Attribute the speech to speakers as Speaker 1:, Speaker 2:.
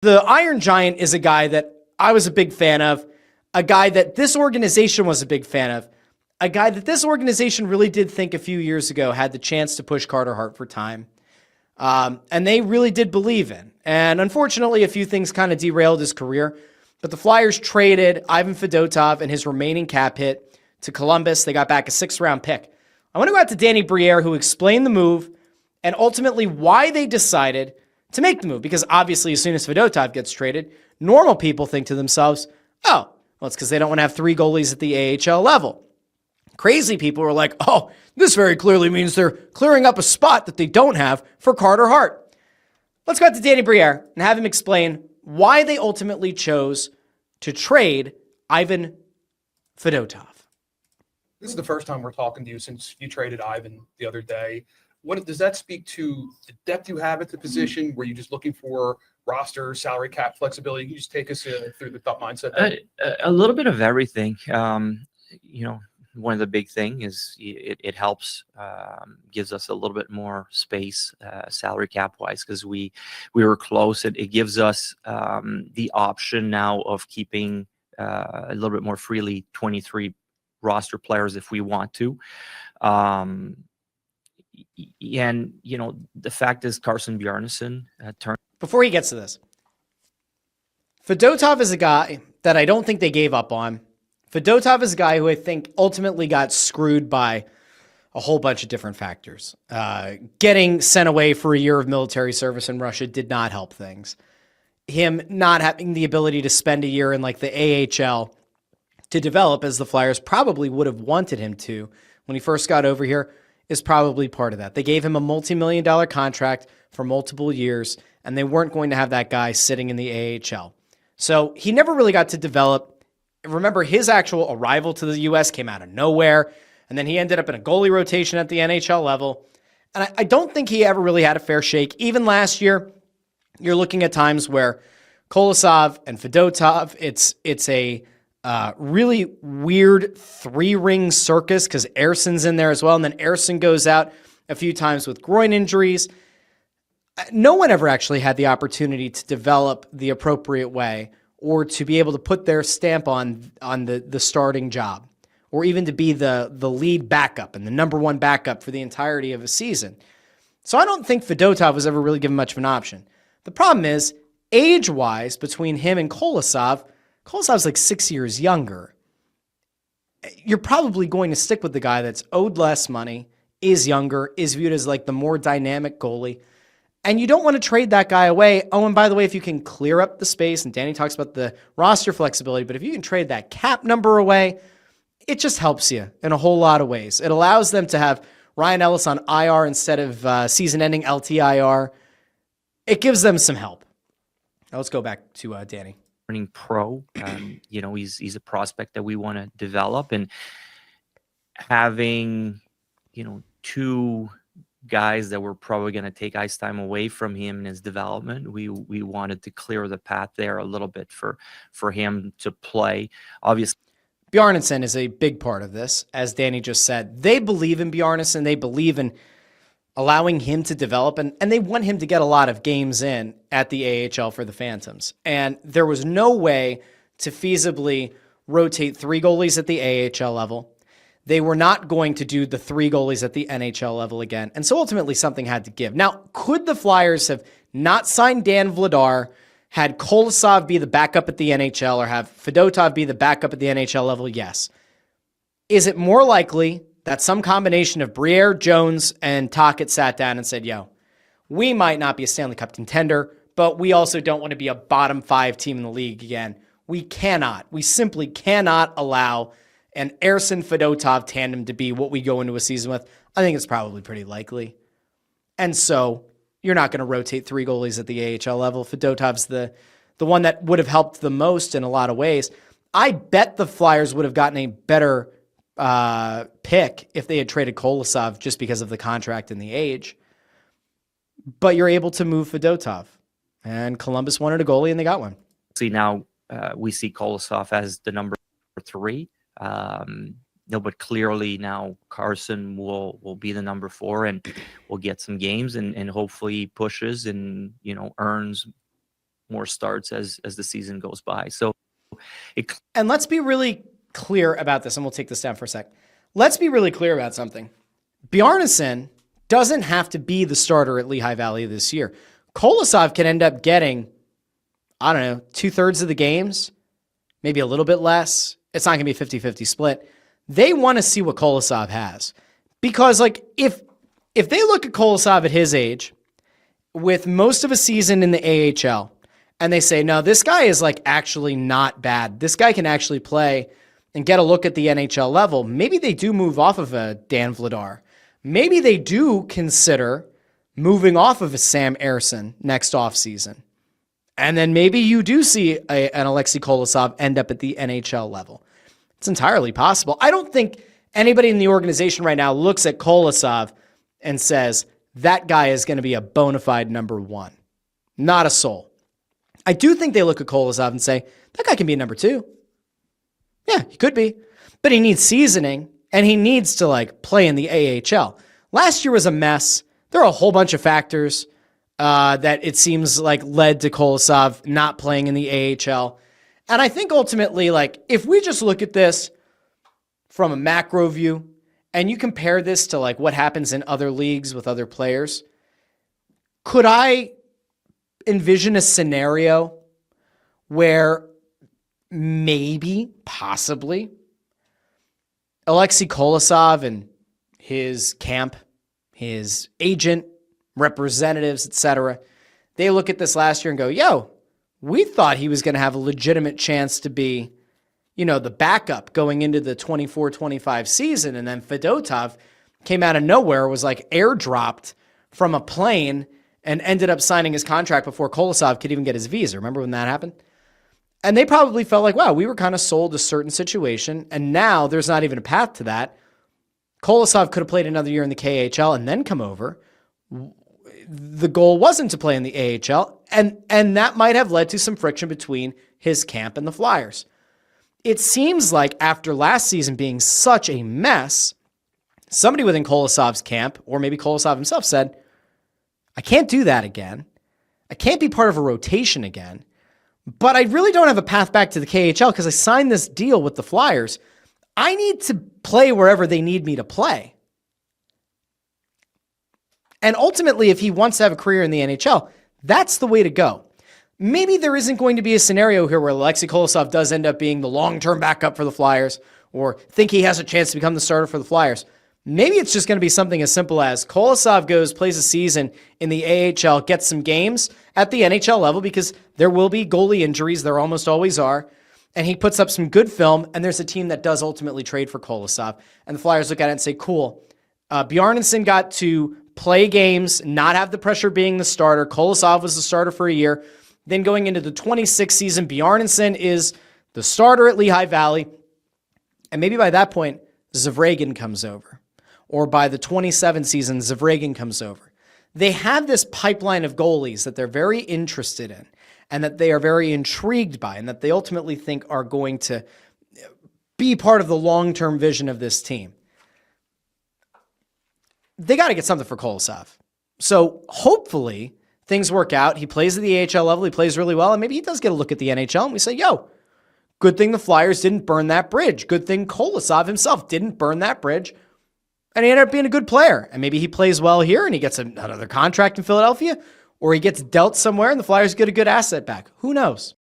Speaker 1: The Iron Giant is a guy that I was a big fan of, a guy that this organization was a big fan of, a guy that this organization really did think a few years ago had the chance to push Carter Hart for time. And they really did believe in. And unfortunately, a few things kind of derailed his career. But the Flyers traded Ivan Fedotov and his remaining cap hit to Columbus. They got back a 6th-round pick. I want to go out to Danny Briere, who explained the move and ultimately why they decided to make the move. Because obviously, as soon as Fedotov gets traded, normal people think to themselves, oh, well, it's because they don't want to have 3 goalies at the AHL level. Crazy people are like, oh, this very clearly means they're clearing up a spot that they don't have for Carter Hart. Let's go out to Danny Briere and have him explain why they ultimately chose to trade Ivan Fedotov.
Speaker 2: This is the first time we're talking to you since you traded Ivan the other day. What does that speak to the depth you have at the position? Were you just looking for roster, salary cap flexibility? Can you just take us through the thought mindset there?
Speaker 3: A little bit of everything. One of the big thing is it helps, gives us a little bit more space, salary cap wise, because we were close. It gives us the option now of keeping a little bit more freely 23 roster players if we want to. And the fact is Carson Bjarnason turned.
Speaker 1: Before he gets to this, Fedotov is a guy that I don't think they gave up on. Fedotov is a guy who I think ultimately got screwed by a whole bunch of different factors. Getting sent away for a year of military service in Russia did not help things. Him not having the ability to spend a year in like the AHL to develop as the Flyers probably would have wanted him to when he first got over here is probably part of that. They gave him a multi-million-dollar contract for multiple years, and they weren't going to have that guy sitting in the AHL. So he never really got to develop. Remember, his actual arrival to the U.S. came out of nowhere, and then he ended up in a goalie rotation at the NHL level. And I don't think he ever really had a fair shake. Even last year, you're looking at times where Kolosov and Fedotov, it's a really weird 3-ring circus because Ersson's in there as well, and then Ersson goes out a few times with groin injuries. No one ever actually had the opportunity to develop the appropriate way or to be able to put their stamp on the starting job, or even to be the lead backup and the number 1 backup for the entirety of a season. So I don't think Fedotov was ever really given much of an option. The problem is, age-wise, between him and Kolosov's like 6 years younger. You're probably going to stick with the guy that's owed less money, is younger, is viewed as like the more dynamic goalie. And you don't want to trade that guy away. Oh, and by the way, if you can clear up the space, and Danny talks about the roster flexibility, but if you can trade that cap number away, it just helps you in a whole lot of ways. It allows them to have Ryan Ellis on IR instead of season-ending LTIR. It gives them some help. Now let's go back to Danny.
Speaker 3: Pro, he's a prospect that we want to develop, and having 2 guys that were probably going to take ice time away from him in his development, we wanted to clear the path there a little bit for him to play. Obviously,
Speaker 1: Bjarnason is a big part of this, as Danny just said. They believe in Bjarnason. They believe in allowing him to develop, and they want him to get a lot of games in at the AHL for the Phantoms. And there was no way to feasibly rotate 3 goalies at the AHL level. They were not going to do the 3 goalies at the NHL level again. And so ultimately something had to give. Now, could the Flyers have not signed Dan Vladar, had Kolosov be the backup at the NHL, or have Fedotov be the backup at the NHL level? Yes. Is it more likely that some combination of Briere, Jones, and Tocchet sat down and said, yo, we might not be a Stanley Cup contender, but we also don't want to be a bottom 5 team in the league again. We simply cannot allow an Ersson-Fedotov tandem to be what we go into a season with. I think it's probably pretty likely. And so you're not going to rotate 3 goalies at the AHL level. Fedotov's the one that would have helped the most in a lot of ways. I bet the Flyers would have gotten a better pick if they had traded Kolosov just because of the contract and the age. But you're able to move Fedotov. And Columbus wanted a goalie, and they got one.
Speaker 3: See, now we see Kolosov as the number 3. But clearly now Carson will be the number 4, and will get some games and hopefully pushes and, earns, more starts as the season goes by. So,
Speaker 1: and let's be really clear about this, and we'll take this down for a sec. Let's be really clear about something. Bjarnason doesn't have to be the starter at Lehigh Valley this year. Kolosov can end up getting, I don't know, 2/3 of the games, maybe a little bit less. It's not going to be a 50-50 split. They want to see what Kolosov has. Because, like, if they look at Kolosov at his age, with most of a season in the AHL, and they say, no, this guy is, like, actually not bad. This guy can actually play and get a look at the NHL level. Maybe they do move off of a Dan Vladar. Maybe they do consider moving off of a Sam Ersson next offseason. And then maybe you do see an Alexei Kolosov end up at the NHL level. It's entirely possible. I don't think anybody in the organization right now looks at Kolosov and says, that guy is going to be a bona fide number one. Not a soul. I do think they look at Kolosov and say, that guy can be a number two. Yeah, he could be. But he needs seasoning, and he needs to, like, play in the AHL. Last year was a mess. There are a whole bunch of factors that it seems like led to Kolosov not playing in the AHL. And I think ultimately, like, if we just look at this from a macro view and you compare this to, like, what happens in other leagues with other players, could I envision a scenario where maybe, possibly, Alexei Kolosov and his camp, his agent, representatives, etc., they look at this last year and go, yo, we thought he was going to have a legitimate chance to be, you know, the backup going into the 24-25 season. And then Fedotov came out of nowhere, was like airdropped from a plane and ended up signing his contract before Kolosov could even get his visa. Remember when that happened? And they probably felt like, wow, we were kind of sold a certain situation, and now there's not even a path to that. Kolosov could have played another year in the KHL and then come over. The goal wasn't to play in the AHL, and that might have led to some friction between his camp and the Flyers. It seems like after last season being such a mess, somebody within Kolosov's camp, or maybe Kolosov himself, said, I can't do that again. I can't be part of a rotation again. But I really don't have a path back to the KHL because I signed this deal with the Flyers. I need to play wherever they need me to play. And ultimately, if he wants to have a career in the NHL, that's the way to go. Maybe there isn't going to be a scenario here where Alexei Kolosov does end up being the long-term backup for the Flyers or think he has a chance to become the starter for the Flyers. Maybe it's just going to be something as simple as Kolosov goes, plays a season in the AHL, gets some games at the NHL level because there will be goalie injuries. There almost always are. And he puts up some good film, and there's a team that does ultimately trade for Kolosov. And the Flyers look at it and say, cool, Bjarnason got to play games, not have the pressure being the starter. Kolosov was the starter for a year. Then going into the 26th season, Bjarnason is the starter at Lehigh Valley. And maybe by that point, Zavragin comes over. Or by the 27th season, Zavragin comes over. They have this pipeline of goalies that they're very interested in and that they are very intrigued by and that they ultimately think are going to be part of the long-term vision of this team. They got to get something for Kolosov. So hopefully things work out. He plays at the AHL level. He plays really well. And maybe he does get a look at the NHL. And we say, yo, good thing the Flyers didn't burn that bridge. Good thing Kolosov himself didn't burn that bridge. And he ended up being a good player. And maybe he plays well here and he gets another contract in Philadelphia. Or he gets dealt somewhere and the Flyers get a good asset back. Who knows?